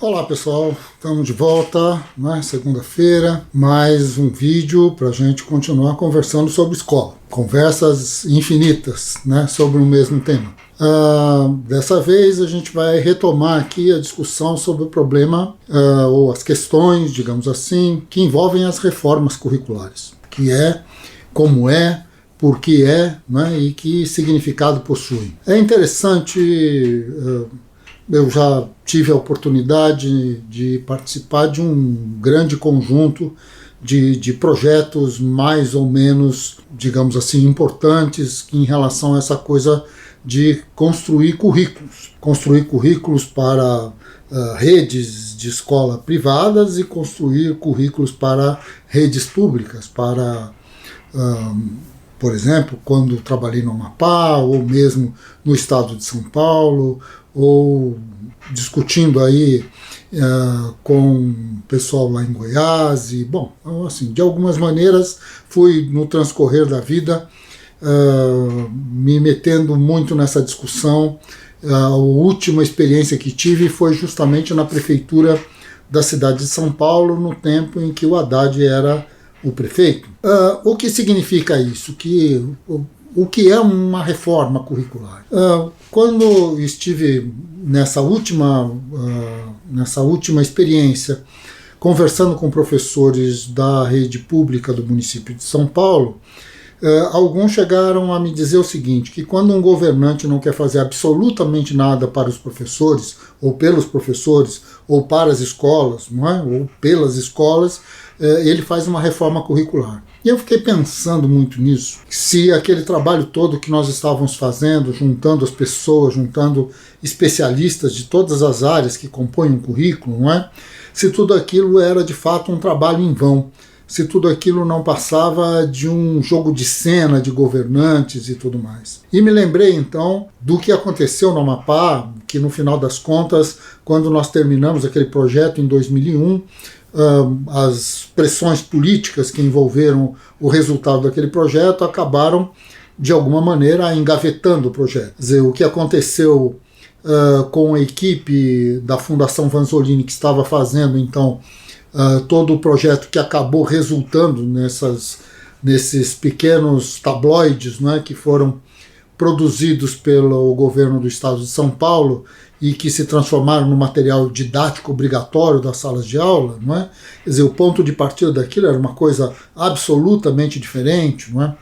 Olá pessoal, estamos de volta, né? Segunda-feira, mais um vídeo para a gente continuar conversando sobre escola. Conversas infinitas, né? Sobre o mesmo tema. Dessa vez a gente vai retomar aqui a discussão sobre o problema, ou as questões, digamos assim, que envolvem as reformas curriculares. Que é, como é, por que é, né? E que significado possui. É interessante... Eu já tive a oportunidade de participar de um grande conjunto de projetos mais ou menos, digamos assim, importantes em relação a essa coisa de construir currículos. Construir currículos para redes de escola privadas e construir currículos para redes públicas, para... por exemplo, quando trabalhei no Amapá, ou mesmo no estado de São Paulo, ou discutindo aí com o pessoal lá em Goiás, e, bom, assim, de algumas maneiras fui, no transcorrer da vida, me metendo muito nessa discussão. A última experiência que tive foi justamente na prefeitura da cidade de São Paulo, no tempo em que o Haddad era o prefeito. O que significa isso? O que é uma reforma curricular? Quando estive nessa última experiência, conversando com professores da rede pública do município de São Paulo, alguns chegaram a me dizer o seguinte, que quando um governante não quer fazer absolutamente nada para os professores, ou pelos professores, ou para as escolas, não é? Ou pelas escolas, ele faz uma reforma curricular. E eu fiquei pensando muito nisso, se aquele trabalho todo que nós estávamos fazendo, juntando as pessoas, juntando especialistas de todas as áreas que compõem um currículo, não é? Se tudo aquilo era de fato um trabalho em vão, se tudo aquilo não passava de um jogo de cena de governantes e tudo mais. E me lembrei então do que aconteceu no Amapá, que no final das contas, quando nós terminamos aquele projeto em 2001, as pressões políticas que envolveram o resultado daquele projeto acabaram, de alguma maneira, engavetando o projeto. Quer dizer, o que aconteceu com a equipe da Fundação Vanzolini, que estava fazendo, então, todo o projeto que acabou resultando nesses pequenos tabloides, né, que foram produzidos pelo governo do estado de São Paulo e que se transformaram no material didático obrigatório das salas de aula, não é? Quer dizer, o ponto de partida daquilo era uma coisa absolutamente diferente, não é?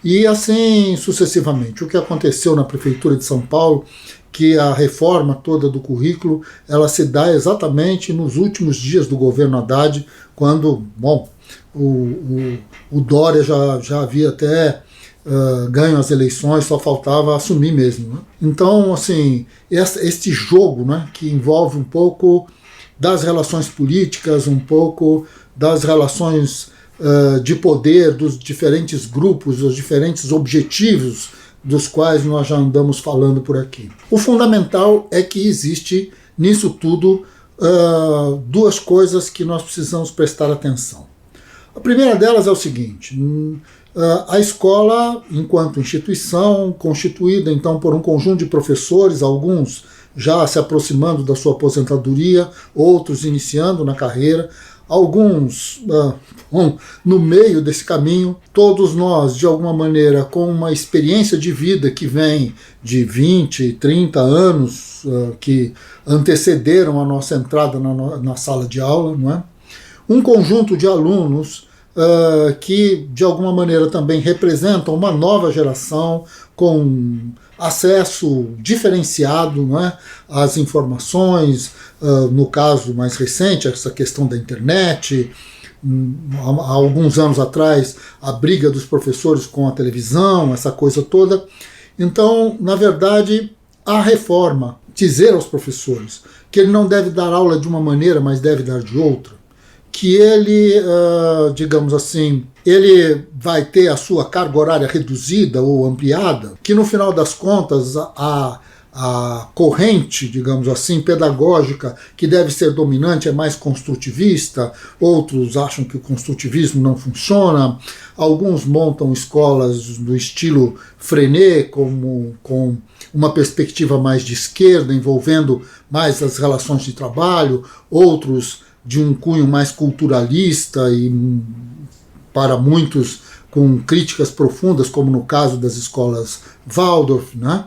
E assim sucessivamente. O que aconteceu na Prefeitura de São Paulo, que a reforma toda do currículo, ela se dá exatamente nos últimos dias do governo Haddad, quando, bom, o Dória já havia até ganho as eleições, só faltava assumir mesmo, né? Então, assim, este jogo, né, que envolve um pouco das relações políticas, um pouco das relações de poder dos diferentes grupos, dos diferentes objetivos dos quais nós já andamos falando por aqui. O fundamental é que existe nisso tudo duas coisas que nós precisamos prestar atenção. A primeira delas é o seguinte: a escola, enquanto instituição, constituída então por um conjunto de professores, alguns já se aproximando da sua aposentadoria, outros iniciando na carreira, alguns no meio desse caminho, todos nós, de alguma maneira, com uma experiência de vida que vem de 20, 30 anos, que antecederam a nossa entrada na sala de aula, não é? Um conjunto de alunos que, de alguma maneira, também representam uma nova geração com acesso diferenciado, não é, às informações, no caso mais recente, essa questão da internet, há alguns anos atrás, a briga dos professores com a televisão, essa coisa toda. Então, na verdade, a reforma, dizer aos professores que ele não deve dar aula de uma maneira, mas deve dar de outra, que ele, digamos assim, ele vai ter a sua carga horária reduzida ou ampliada, que no final das contas a a corrente, digamos assim, pedagógica que deve ser dominante é mais construtivista, outros acham que o construtivismo não funciona, alguns montam escolas do estilo Freinet, com uma perspectiva mais de esquerda, envolvendo mais as relações de trabalho, outros de um cunho mais culturalista e, para muitos, com críticas profundas, como no caso das escolas Waldorf, né?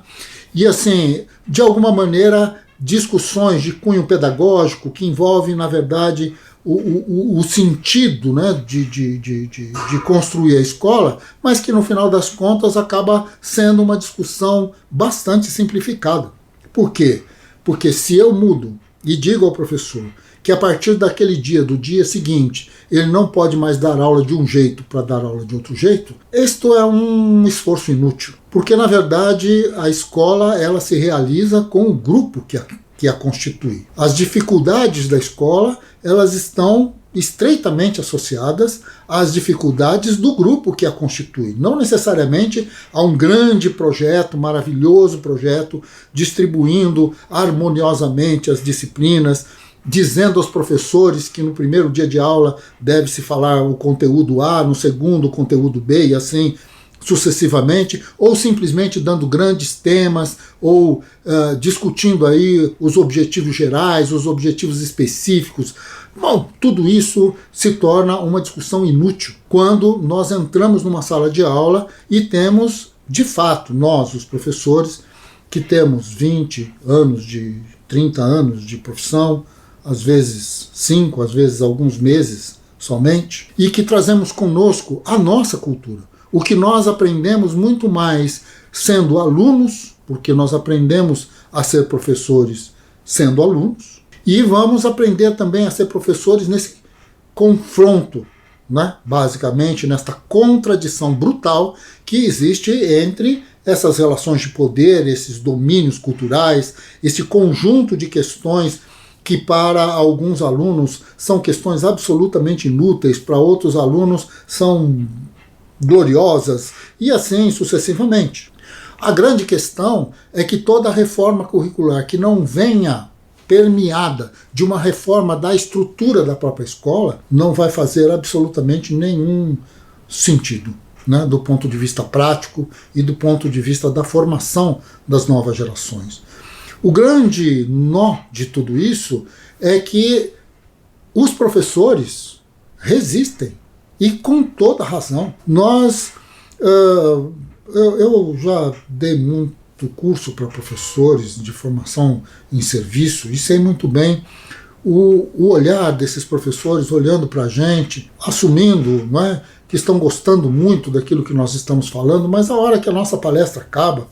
E assim, de alguma maneira, discussões de cunho pedagógico que envolvem, na verdade, o sentido, né, de construir a escola, mas que no final das contas acaba sendo uma discussão bastante simplificada. Por quê? Porque se eu mudo e digo ao professor que a partir daquele dia, do dia seguinte, ele não pode mais dar aula de um jeito para dar aula de outro jeito, isto é um esforço inútil. Porque, na verdade, a escola ela se realiza com o grupo que a constitui. As dificuldades da escola elas estão estreitamente associadas às dificuldades do grupo que a constitui. Não necessariamente a um grande projeto, maravilhoso projeto, distribuindo harmoniosamente as disciplinas, dizendo aos professores que no primeiro dia de aula deve-se falar o conteúdo A, no segundo o conteúdo B e assim sucessivamente, ou simplesmente dando grandes temas, ou discutindo aí os objetivos gerais, os objetivos específicos. Bom, tudo isso se torna uma discussão inútil quando nós entramos numa sala de aula e temos, de fato, nós, os professores, que temos 20 anos, 30 anos de profissão, às vezes 5, às vezes alguns meses somente, e que trazemos conosco a nossa cultura. O que nós aprendemos muito mais sendo alunos, porque nós aprendemos a ser professores sendo alunos, e vamos aprender também a ser professores nesse confronto, né? Basicamente nesta contradição brutal que existe entre essas relações de poder, esses domínios culturais, esse conjunto de questões que para alguns alunos são questões absolutamente inúteis, para outros alunos são gloriosas, e assim sucessivamente. A grande questão é que toda reforma curricular que não venha permeada de uma reforma da estrutura da própria escola não vai fazer absolutamente nenhum sentido, né, do ponto de vista prático e do ponto de vista da formação das novas gerações. O grande nó de tudo isso é que os professores resistem, e com toda razão. Eu já dei muito curso para professores de formação em serviço e sei muito bem o olhar desses professores olhando para a gente, assumindo, não é, que estão gostando muito daquilo que nós estamos falando, mas a hora que a nossa palestra acaba,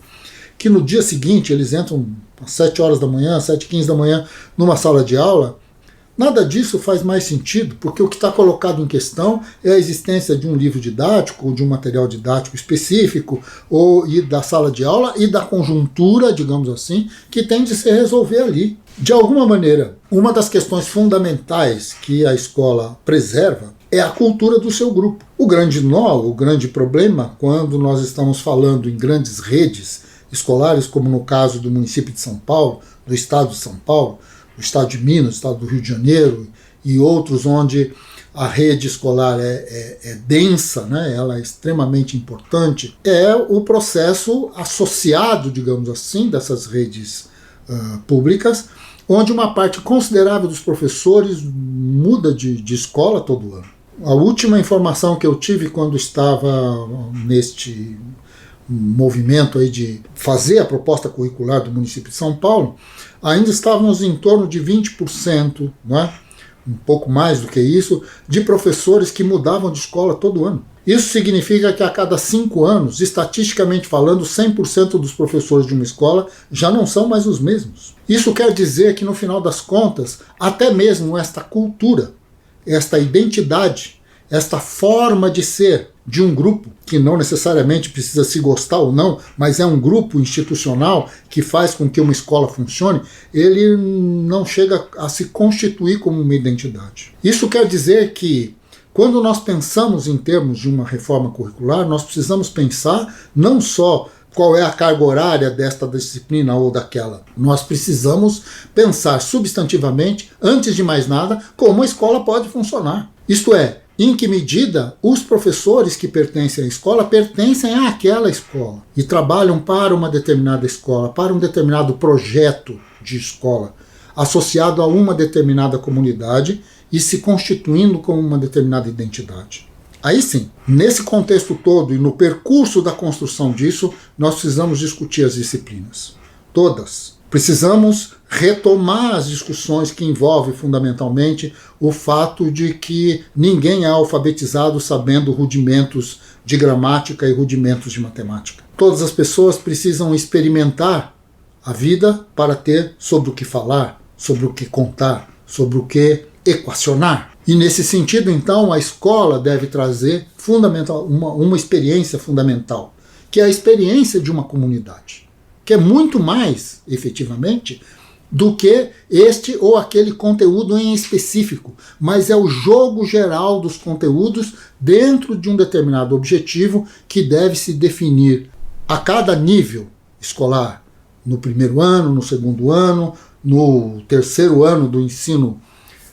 que no dia seguinte eles entram às 7 horas da manhã, 7h15 da manhã, numa sala de aula, nada disso faz mais sentido, porque o que está colocado em questão é a existência de um livro didático, ou de um material didático específico, e da sala de aula e da conjuntura, digamos assim, que tem de se resolver ali. De alguma maneira, uma das questões fundamentais que a escola preserva é a cultura do seu grupo. O grande nó, o grande problema, quando nós estamos falando em grandes redes escolares, como no caso do município de São Paulo, do estado de São Paulo, do estado de Minas, do estado do Rio de Janeiro e outros onde a rede escolar é densa, né? Ela é extremamente importante, é o processo associado, digamos assim, dessas redes públicas, onde uma parte considerável dos professores muda de escola todo ano. A última informação que eu tive quando estava neste movimento aí de fazer a proposta curricular do município de São Paulo, ainda estávamos em torno de 20%, né? Um pouco mais do que isso, de professores que mudavam de escola todo ano. Isso significa que a cada 5 anos, estatisticamente falando, 100% dos professores de uma escola já não são mais os mesmos. Isso quer dizer que, no final das contas, até mesmo esta cultura, esta identidade, esta forma de ser de um grupo, que não necessariamente precisa se gostar ou não, mas é um grupo institucional que faz com que uma escola funcione, ele não chega a se constituir como uma identidade. Isso quer dizer que, quando nós pensamos em termos de uma reforma curricular, nós precisamos pensar não só qual é a carga horária desta disciplina ou daquela. Nós precisamos pensar substantivamente, antes de mais nada, como a escola pode funcionar. Isto é, em que medida os professores que pertencem à escola pertencem àquela escola e trabalham para uma determinada escola, para um determinado projeto de escola, associado a uma determinada comunidade e se constituindo como uma determinada identidade. Aí sim, nesse contexto todo e no percurso da construção disso, nós precisamos discutir as disciplinas. Todas. Precisamos retomar as discussões que envolvem fundamentalmente o fato de que ninguém é alfabetizado sabendo rudimentos de gramática e rudimentos de matemática. Todas as pessoas precisam experimentar a vida para ter sobre o que falar, sobre o que contar, sobre o que equacionar. E nesse sentido, então, a escola deve trazer uma experiência fundamental, que é a experiência de uma comunidade, que é muito mais, efetivamente, do que este ou aquele conteúdo em específico, mas é o jogo geral dos conteúdos dentro de um determinado objetivo que deve se definir a cada nível escolar, no primeiro ano, no segundo ano, no terceiro ano do ensino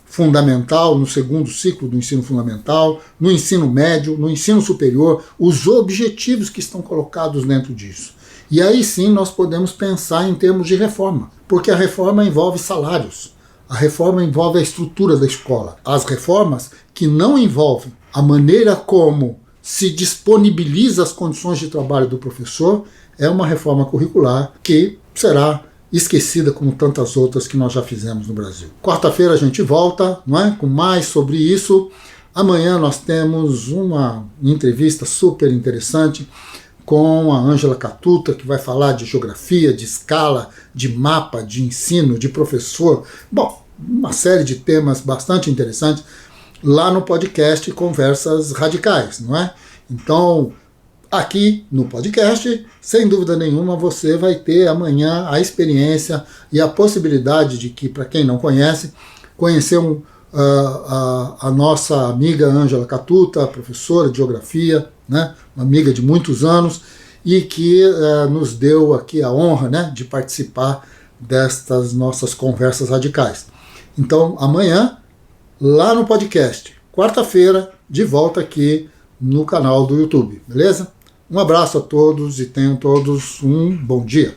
fundamental, no segundo ciclo do ensino fundamental, no ensino médio, no ensino superior, os objetivos que estão colocados dentro disso. E aí sim nós podemos pensar em termos de reforma, porque a reforma envolve salários, a reforma envolve a estrutura da escola. As reformas que não envolvem a maneira como se disponibiliza as condições de trabalho do professor é uma reforma curricular que será esquecida como tantas outras que nós já fizemos no Brasil. Quarta-feira a gente volta, não é? Com mais sobre isso. Amanhã nós temos uma entrevista super interessante com a Ângela Catuta, que vai falar de geografia, de escala, de mapa, de ensino, de professor. Bom, uma série de temas bastante interessantes lá no podcast Conversas Radicais, não é? Então, aqui no podcast, sem dúvida nenhuma, você vai ter amanhã a experiência e a possibilidade de que, para quem não conhece, conhecer a nossa amiga Ângela Catuta, professora de geografia, né, uma amiga de muitos anos, e que nos deu aqui a honra, né, de participar destas nossas conversas radicais. Então, amanhã, lá no podcast, quarta-feira, de volta aqui no canal do YouTube, beleza? Um abraço a todos e tenham todos um bom dia.